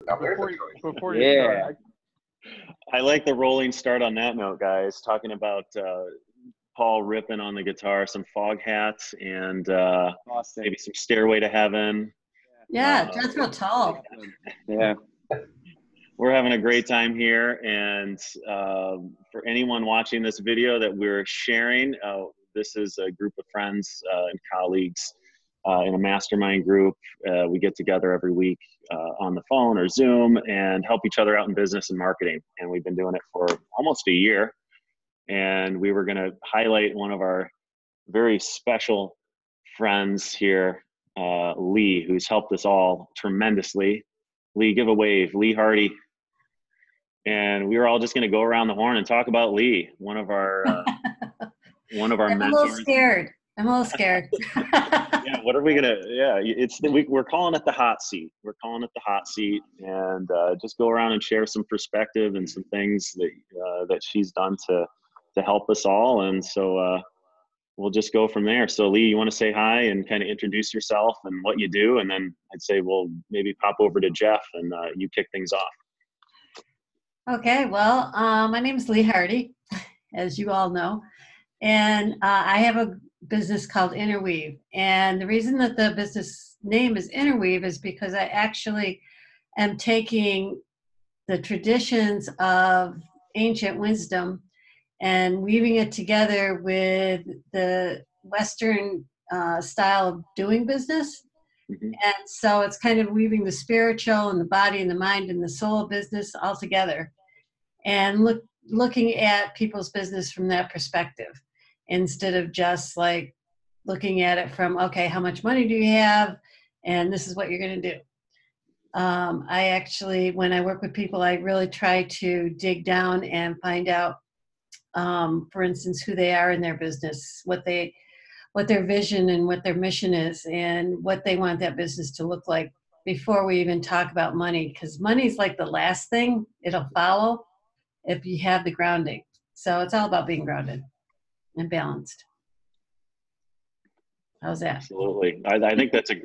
Before you start, I like the rolling start on that note, guys. Talking about Paul ripping on the guitar, some fog hats, and maybe some Stairway to Heaven. Yeah, that's real tall. Yeah. We're having a great time here, and for anyone watching this video that we're sharing, this is a group of friends and colleagues in a mastermind group. We get together every week on the phone or Zoom and help each other out in business and marketing, and we've been doing it for almost a year. And we were going to highlight one of our very special friends here, Leeh, who's helped us all tremendously. Leeh, give a wave. Leeh Hardy. And we were all just going to go around the horn and talk about Leeh, one of our mentors. I'm a little scared. Yeah, what are we gonna? Yeah, we're calling it the hot seat. We're calling it the hot seat, and just go around and share some perspective and some things that she's done to help us all. And so we'll just go from there. So Leeh, you want to say hi and kind of introduce yourself and what you do, and then I'd say we'll maybe pop over to Jeff and you kick things off. Okay, well, my name is Leeh Hardy, as you all know, and I have a business called InnerWeave. And the reason that the business name is InnerWeave is because I actually am taking the traditions of ancient wisdom and weaving it together with the Western style of doing business. Mm-hmm. And so it's kind of weaving the spiritual and the body and the mind and the soul business all together, and looking at people's business from that perspective, instead of just like looking at it from, okay, how much money do you have? And this is what you're going to do. I actually, when I work with people, I really try to dig down and find out, for instance, who they are in their business, what their vision and what their mission is, and what they want that business to look like before we even talk about money. Because money is like the last thing, it'll follow if you have the grounding. So it's all about being grounded and balanced. How's that? Absolutely. I think that's a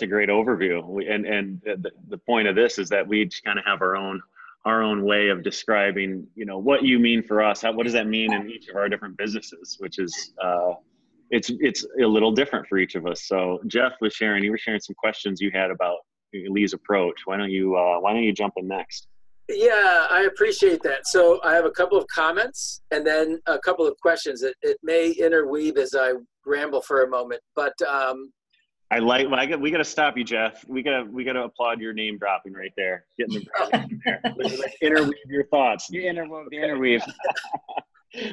great overview. And the point of this is that we each kind of have our own way of describing, what you mean for us. What does that mean in each of our different businesses, which is, it's a little different for each of us. So Jeff was sharing, you were sharing some questions you had about Lee's approach. Why don't you jump in next? Yeah, I appreciate that. So I have a couple of comments and then a couple of questions. It may interweave as I ramble for a moment, but we got to stop you, Jeff. We got to applaud your name dropping right there, getting the branding in there. Like, interweave your thoughts. You interweave.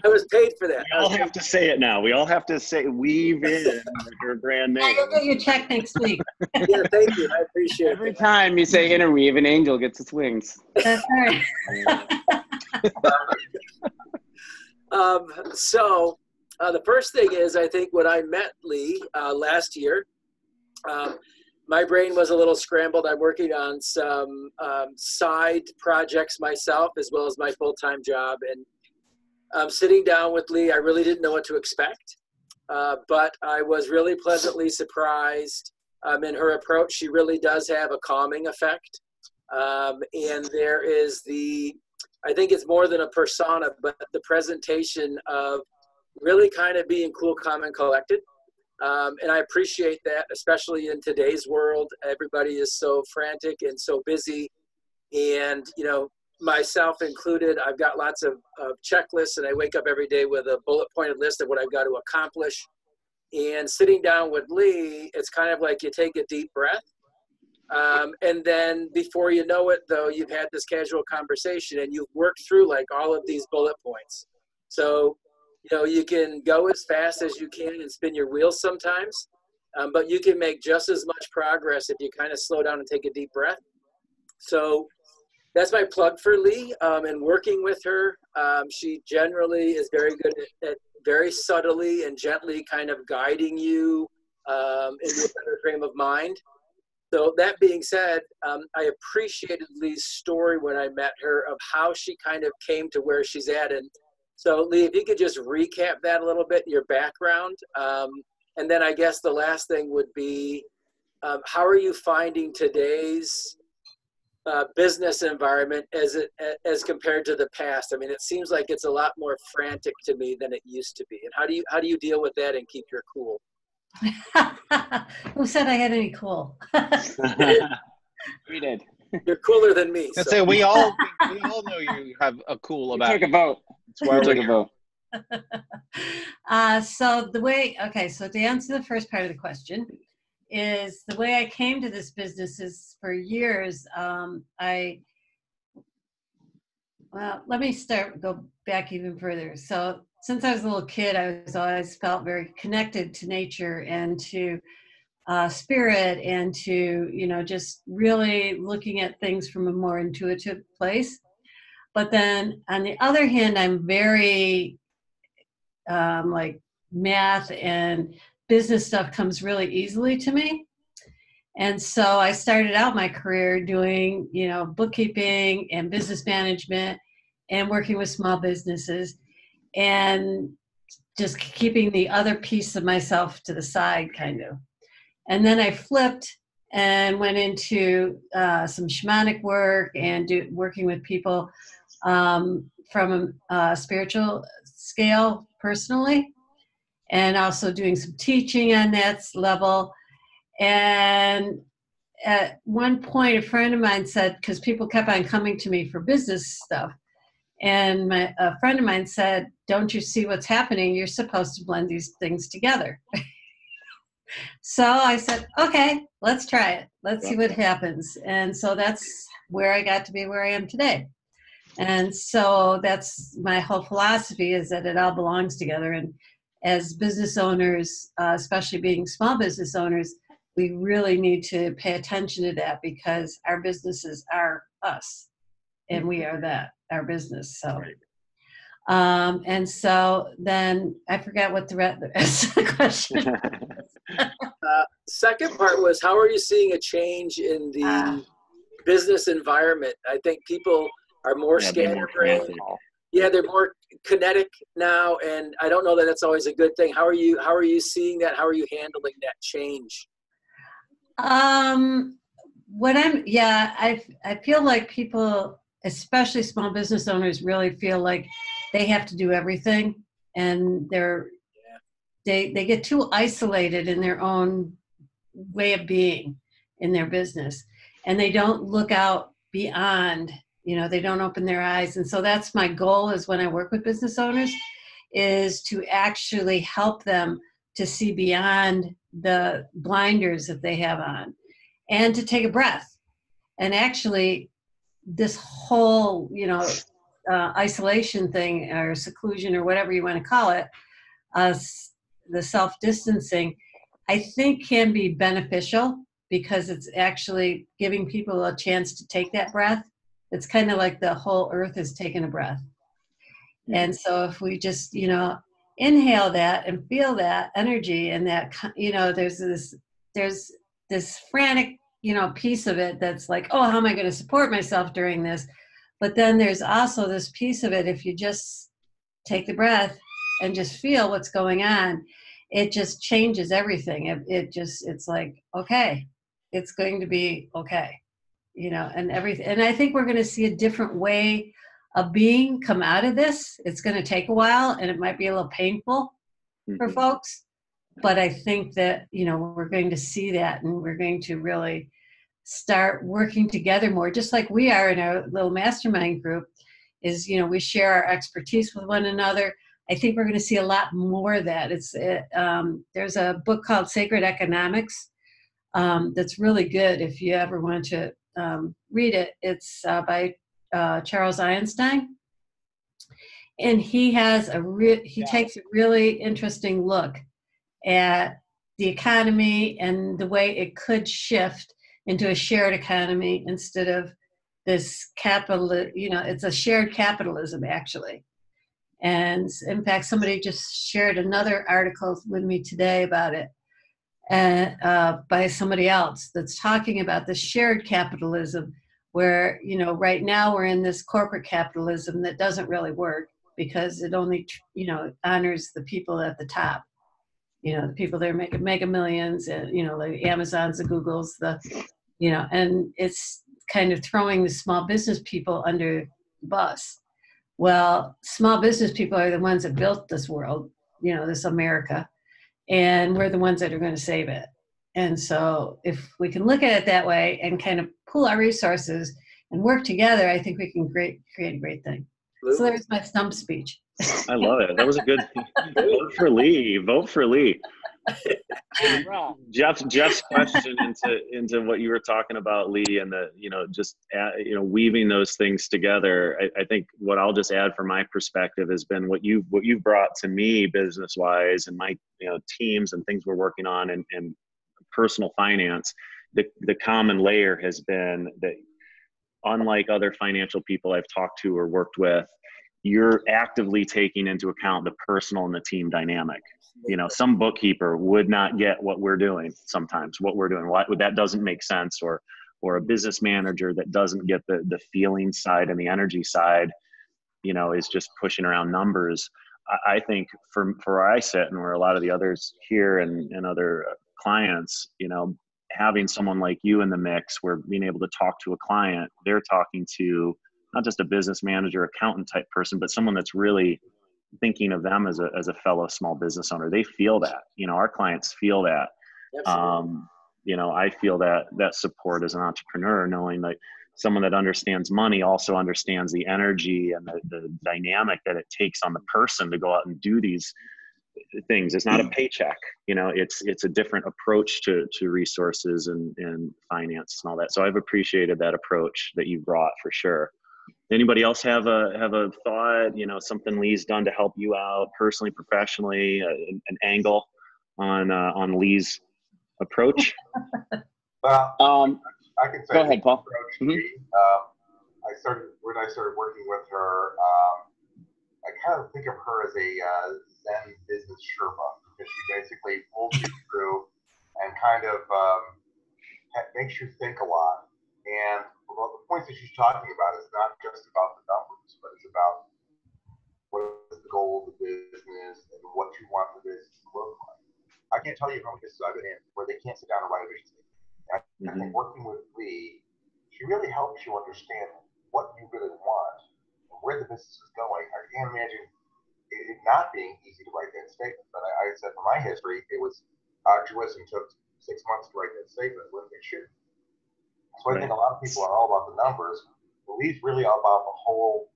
I was paid for that. We all have to say it now. We all have to say weave in your brand name. You'll get your check next week. Yeah, thank you. I appreciate it. Every time you say interweave, an angel gets its wings. That's right. So the first thing is, I think when I met Leeh last year, my brain was a little scrambled. I'm working on some side projects myself, as well as my full-time job. And sitting down with Leeh, I really didn't know what to expect, but I was really pleasantly surprised in her approach. She really does have a calming effect. And there is I think it's more than a persona, but the presentation of really kind of being cool, calm, and collected. And I appreciate that, especially in today's world. Everybody is so frantic and so busy. And, myself included, I've got lots of checklists, and I wake up every day with a bullet pointed list of what I've got to accomplish. And sitting down with Leeh, it's kind of like you take a deep breath. And then before you know it, though, you've had this casual conversation and you've worked through like all of these bullet points. So, you can go as fast as you can and spin your wheels sometimes, but you can make just as much progress if you kind of slow down and take a deep breath. So that's my plug for Leeh. And working with her, she generally is very good at very subtly and gently kind of guiding you into a better frame of mind. So that being said, I appreciated Lee's story when I met her of how she kind of came to where she's at. And so Leeh, if you could just recap that a little bit, your background. And then I guess the last thing would be, how are you finding today's business environment as compared to the past? I mean, it seems like it's a lot more frantic to me than it used to be. And how do you deal with that and keep your cool? Who said I had any cool? We did. You're cooler than me. Let's So. say we all know you have a cool We about took a you. vote. That's why We we're took a here. vote. So to answer the first part of the question, is the way I came to this business is for years. Let me go back even further. So since I was a little kid, I was always felt very connected to nature and to spirit and to, just really looking at things from a more intuitive place. But then on the other hand, I'm very like math and business stuff comes really easily to me. And so I started out my career doing, bookkeeping and business management and working with small businesses and just keeping the other piece of myself to the side, kind of. And then I flipped and went into some shamanic work and working with people from a spiritual scale personally, and also doing some teaching on that level. And at one point, a friend of mine said, because people kept on coming to me for business stuff, and a friend of mine said, "Don't you see what's happening? You're supposed to blend these things together." So I said, "Okay, let's try it. Let's see what happens." And so that's where I got to be where I am today. And so that's my whole philosophy, is that it all belongs together. And as business owners, especially being small business owners, we really need to pay attention to that, because our businesses are us and we are our business. So, and so then I forgot what the rest of the question was. Second part was, how are you seeing a change in the business environment? I think people are more scatterbrained. Yeah, they're more kinetic now, and I don't know that that's always a good thing. How are you seeing that? How are you handling that change? I feel like people, especially small business owners, really feel like they have to do everything, and they get too isolated in their own way of being in their business, and they don't look out beyond. They don't open their eyes. And so that's my goal, is when I work with business owners, is to actually help them to see beyond the blinders that they have on, and to take a breath. And actually, this whole, isolation thing, or seclusion, or whatever you want to call it, the self-distancing, I think can be beneficial, because it's actually giving people a chance to take that breath. It's kind of like the whole earth is taking a breath. And so if we just, inhale that and feel that energy, and that, there's this frantic, piece of it that's like, oh, how am I going to support myself during this? But then there's also this piece of it, if you just take the breath and just feel what's going on, it just changes everything. It's like, okay, it's going to be okay. And everything. And I think we're going to see a different way of being come out of this. It's going to take a while, and it might be a little painful for folks, but I think that, we're going to see that, and we're going to really start working together more, just like we are in our little mastermind group, is, we share our expertise with one another. I think we're going to see a lot more of that. There's a book called Sacred Economics that's really good if you ever want to read it. It's by Charles Einstein, and he has takes a really interesting look at the economy and the way it could shift into a shared economy instead of this capital. It's a shared capitalism, actually. And in fact, somebody just shared another article with me today about it, by somebody else, that's talking about the shared capitalism, where, right now we're in this corporate capitalism that doesn't really work, because it only, honors the people at the top, the people that are making mega millions, and, the Amazons, the Googles, and it's kind of throwing the small business people under the bus. Well, small business people are the ones that built this world, you know, this America, and we're the ones that are going to save it. And so if we can look at it that way and kind of pool our resources and work together, I think we can create a great thing. So there's my stump speech. I love it. That was a good vote for Leeh. Vote for Leeh. Jeff's question into what you were talking about, Leeh, and the, you know, just weaving those things together. I think what I'll just add from my perspective has been what you've brought to me business wise, and my, you know, teams and things we're working on, and personal finance. The common layer has been that, unlike other financial people I've talked to or worked with, you're actively taking into account the personal and the team dynamic. You know, some bookkeeper would not get what we're doing sometimes, that doesn't make sense, or a business manager that doesn't get the feeling side and the energy side, you know, is just pushing around numbers. I think for where I sit and where a lot of the others here and other clients, you know, having someone like you in the mix, where being able to talk to a client, they're talking to not just a business manager, accountant type person, but someone that's really thinking of them as a fellow small business owner. They feel that, you know, our clients feel that. You know, I feel that support as an entrepreneur, knowing that someone that understands money also understands the energy and the dynamic that it takes on the person to go out and do these things. It's not a paycheck, you know, it's a different approach to resources and finance and all that. So I've appreciated that approach that you brought, for sure. Anybody else have a thought, you know, something Lee's done to help you out personally, professionally, an angle on Lee's approach? Well, I can say, go ahead, Paul. When I started working with her, I kind of think of her as a Zen business Sherpa, because she basically pulls you through and kind of makes you think a lot. And well, the points that she's talking about is not just about the numbers, but it's about what is the goal of the business and what you want the business to look like. I can't tell you how many businesses I've been in where they can't sit down and write a vision statement. I think working with Leeh, she really helps you understand what you really want and where the business is going. I can't imagine it not being easy to write that statement. But I said, from my history, it was arduous and took 6 months to write that statement when it should. So I think a lot of people are all about the numbers, but Lee's really all about the whole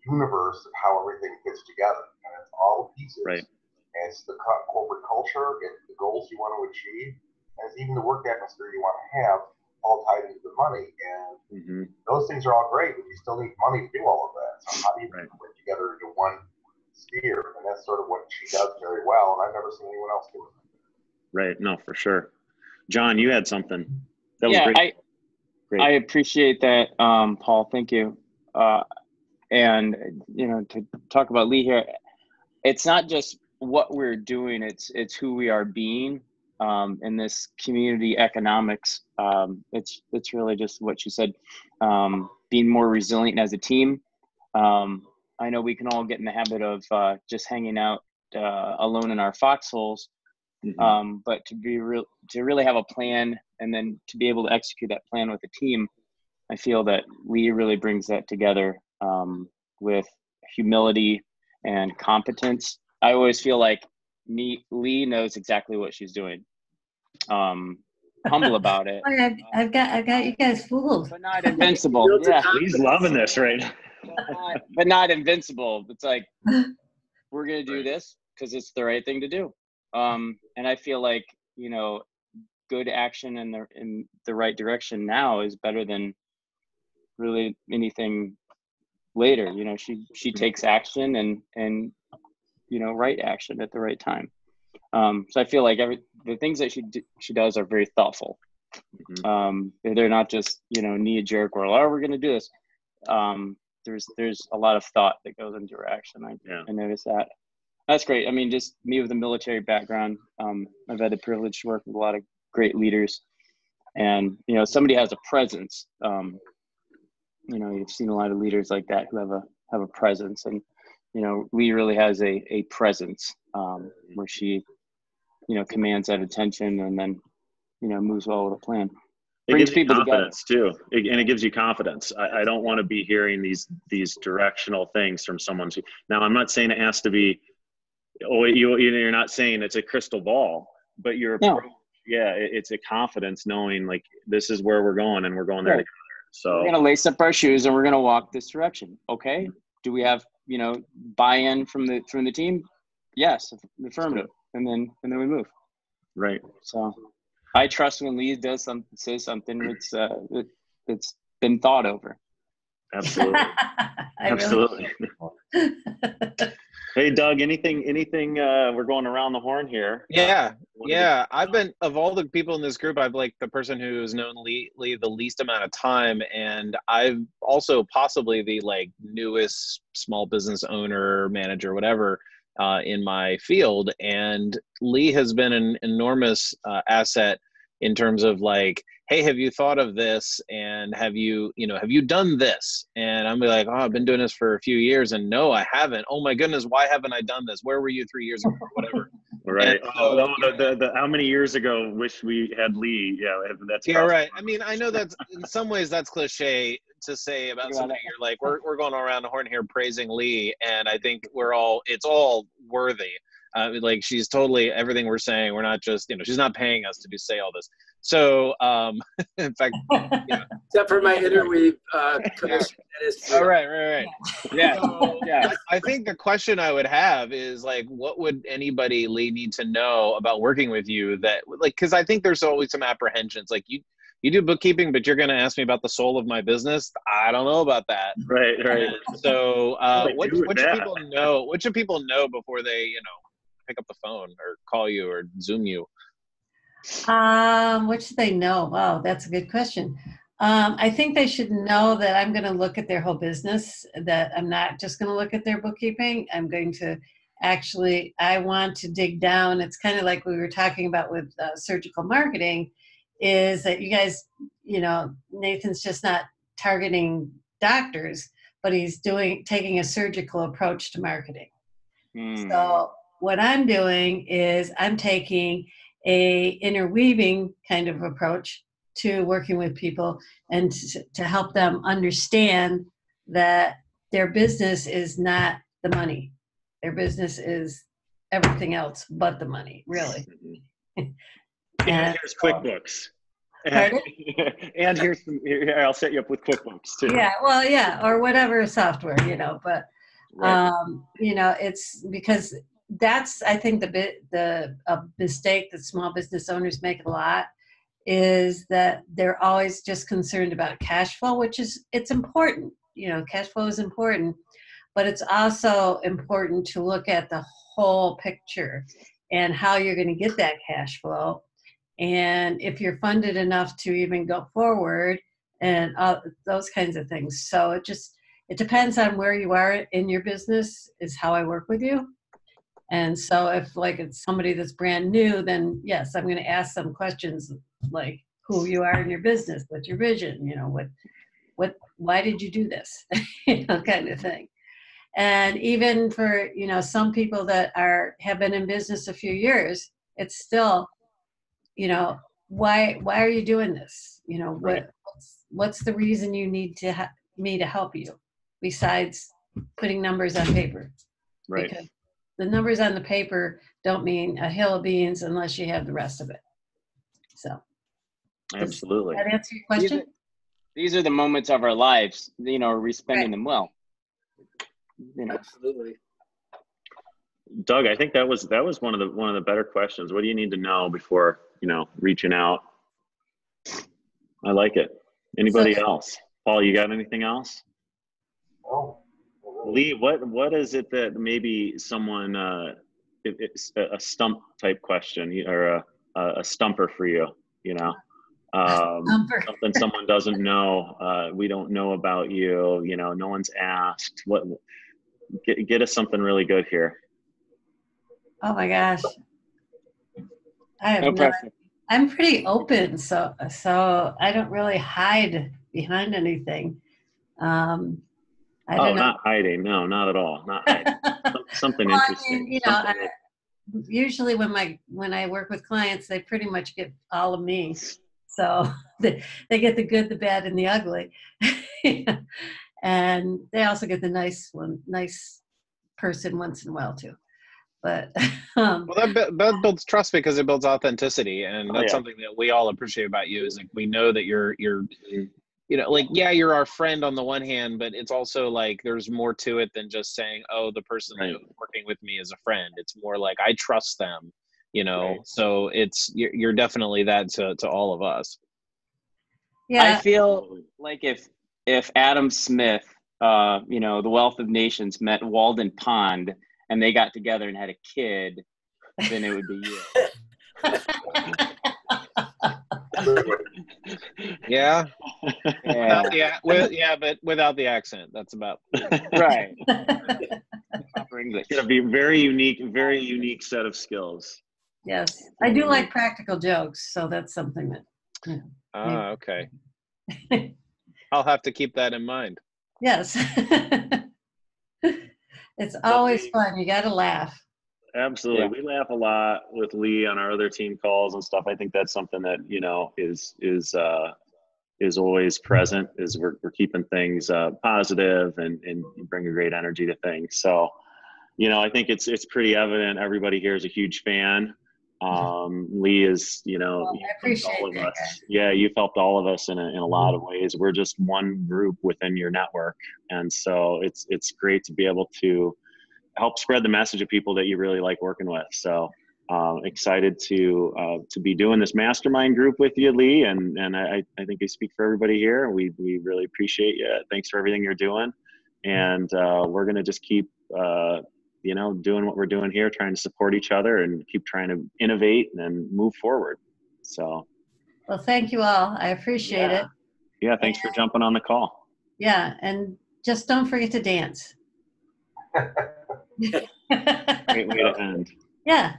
universe of how everything fits together. And it's all the pieces. Right. And it's the corporate culture, it's the goals you want to achieve, and it's even the work atmosphere you want to have, all tied into the money. And those things are all great, but you still need money to do all of that. So how do you put it together into one sphere? And that's sort of what she does very well, and I've never seen anyone else do it. Right. No, for sure. John, you had something. That was great. I appreciate that, Paul. Thank you. And, you know, to talk about Leeh here, it's not just what we're doing, it's who we are being in this community economics. It's really just what you said, being more resilient as a team. I know we can all get in the habit of just hanging out alone in our foxholes, but to really have a plan and then to be able to execute that plan with a team, I feel that Leeh really brings that together with humility and competence. I always feel like Leeh knows exactly what she's doing. Humble about it. I've got you guys fooled. But not invincible. Yeah, Lee's loving this right now. but not invincible. It's like, we're gonna do this because it's the right thing to do. And I feel like, you know, good action in the right direction now is better than really anything later. You know, she takes action and you know, right action at the right time. So I feel like the things that she does are very thoughtful. They're not just, you know, knee jerk or, oh, we're going to do this. There's a lot of thought that goes into her action. I noticed that. That's great. I mean, just me with a military background, I've had the privilege to work with a lot of great leaders, and, you know, somebody has a presence. You know, you've seen a lot of leaders like that who have a presence, and, you know, Leeh really has a presence where she, you know, commands that attention and then, you know, moves well with a plan. It Brings gives you people together. confidence too, and it gives you confidence. I don't want to be hearing these directional things from someone. Now, I'm not saying it has to be. Oh, you're not saying it's a crystal ball, but your approach, yeah, it's a confidence knowing like this is where we're going and we're going there together. So we're gonna lace up our shoes and we're gonna walk this direction. Okay. Do we have buy-in from the team? Yes, affirmative. And then we move. Right. So I trust when Leeh says something it's been thought over. Absolutely. Absolutely. Hey, Doug, anything, we're going around the horn here. Yeah. I've been, of all the people in this group, I've like the person who's known Leeh the least amount of time. And I've also possibly the like newest small business owner, manager, whatever, in my field. And Leeh has been an enormous asset in terms of like, hey, have you thought of this? And have you done this? And I'm like, oh, I've been doing this for a few years. And no, I haven't. Oh my goodness, why haven't I done this? Where were you 3 years ago? Whatever. Right. The how many years ago wish we had Leeh? Yeah, that's right. I mean, I know that's in some ways that's cliche to say about something. You're like, we're going around the horn here praising Leeh, and I think it's all worthy. Like she's totally everything we're saying. We're not just she's not paying us to say all this. So in fact, except for my InnerWeave commission. Oh, right. Yeah. So, I think the question I would have is like, what would anybody, Leeh, need to know about working with you that like, because I think there's always some apprehensions. Like you do bookkeeping, but you're going to ask me about the soul of my business. I don't know about that. Right. So what should people know? What should people know before they pick up the phone or call you or Zoom you? What should they know? Wow, that's a good question. I think they should know that I'm going to look at their whole business, that I'm not just going to look at their bookkeeping. I'm going to I want to dig down. It's kind of like we were talking about with surgical marketing, is that you guys, Nathan's just not targeting doctors, but he's taking a surgical approach to marketing. So what I'm doing is I'm taking a interweaving kind of approach to working with people and to help them understand that their business is not the money. Their business is everything else but the money, really. And here's QuickBooks. And I'll set you up with QuickBooks too. Yeah, well, yeah, or whatever software, but it's because that's, I think, the mistake that small business owners make a lot is that they're always just concerned about cash flow, it's important. Cash flow is important, but it's also important to look at the whole picture and how you're going to get that cash flow. And if you're funded enough to even go forward and those kinds of things. So it depends on where you are in your business is how I work with you. And so if like it's somebody that's brand new, then yes, I'm going to ask some questions like who you are in your business, what's your vision, why did you do this, kind of thing. And even for, some people that have been in business a few years, it's still, why are you doing this? What's the reason you need me to help you besides putting numbers on paper? Right. Because the numbers on the paper don't mean a hill of beans unless you have the rest of it. So. Absolutely. Does that answer your question? These are the moments of our lives, are we spending them well? Absolutely. Doug, I think that was one of the better questions. What do you need to know before, reaching out? I like it. Anybody else? Paul, you got anything else? Oh. Leeh, what is it that maybe someone, it's a stump type question or a stumper for you, something someone doesn't know, we don't know about you, no one's asked. Get us something really good here. Oh my gosh. I'm pretty open, so I don't really hide behind anything. I don't know. Not hiding. No, not at all. Not hiding. Something interesting. Usually when I work with clients, they pretty much get all of me. So they get the good, the bad, and the ugly. And they also get the nice person once in a while too. But Well, that builds trust because it builds authenticity, and that's yeah. something that we all appreciate about you. Is like we know that you're you know, like, yeah, you're our friend on the one hand, but it's also like there's more to it than just saying, oh, the person Right. who's working with me is a friend. It's more like I trust them, you know. Right. So you're definitely that to all of us. yeah, I feel like if Adam Smith, you know, the Wealth of Nations met Walden Pond and they got together and had a kid, then it would be you. Yeah. Yeah. But without the accent. That's about Right. Proper English. It's gonna be very unique set of skills. yes, I do like practical jokes, so that's something that, you know, okay. I'll have to keep that in mind. yes. It's always fun. You got to laugh. Absolutely. Yeah. We laugh a lot with Leeh on our other team calls and stuff. I think that's something that, you know, is always present, is we're keeping things positive and bring a great energy to things. So, you know, I think it's pretty evident. Everybody here is a huge fan. Leeh is, you know, Well, I appreciate all of that, us. guys. Yeah, you've helped all of us in a lot of ways. We're just one group within your network. And so it's great to be able to help spread the message of people that you really like working with. So excited to be doing this mastermind group with you, Leeh. And I think I speak for everybody here. We really appreciate you. Thanks for everything you're doing. And we're going to just keep, you know, doing what we're doing here, trying to support each other and keep trying to innovate and move forward. So. Well, thank you all. I appreciate it. Yeah. Thanks for jumping on the call. Yeah. And just don't forget to dance. Great way to end. Yeah.